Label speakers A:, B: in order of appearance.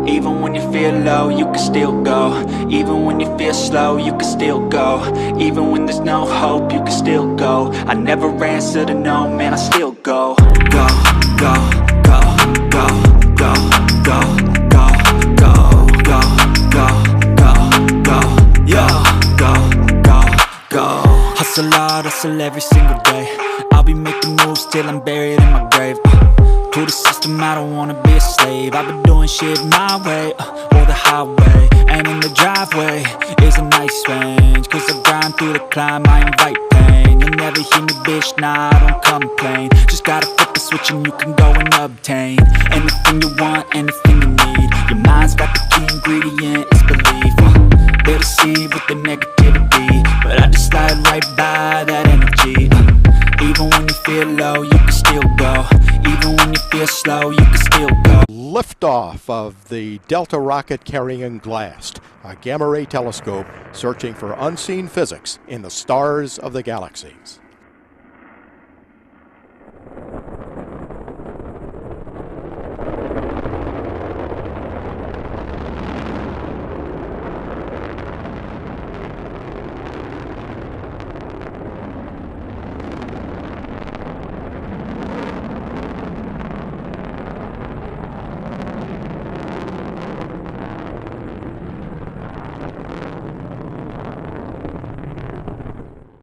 A: Even when you feel low, you can still go. Even when you feel slow, you can still go. Even when there's no hope, you can still go. I never answer to no, man, I still go. Go, go, go, go, go, go, go, go, go, go, go, go, yo, go, go, go. Hustle hard, hustle every single day. I'll be making moves till I'm buried in my grave. To the system, I don't wanna be a slave. I've been doing shit my way, or the highway. And in the driveway is a nice range, cause I grind through the climb, I invite pain. You'll never hear me, bitch, nah, I don't complain. Just gotta flip the switch and you can go and obtain anything you want, anything you need. Your mind's got the key ingredient, it's belief. They'll deceive with the negativity, but I just slide right by that energy. Even when you feel low, you can still go. Even when you feel slow, you can still go.
B: Liftoff of the Delta rocket carrying GLAST, a gamma ray telescope searching for unseen physics in the stars of the galaxies.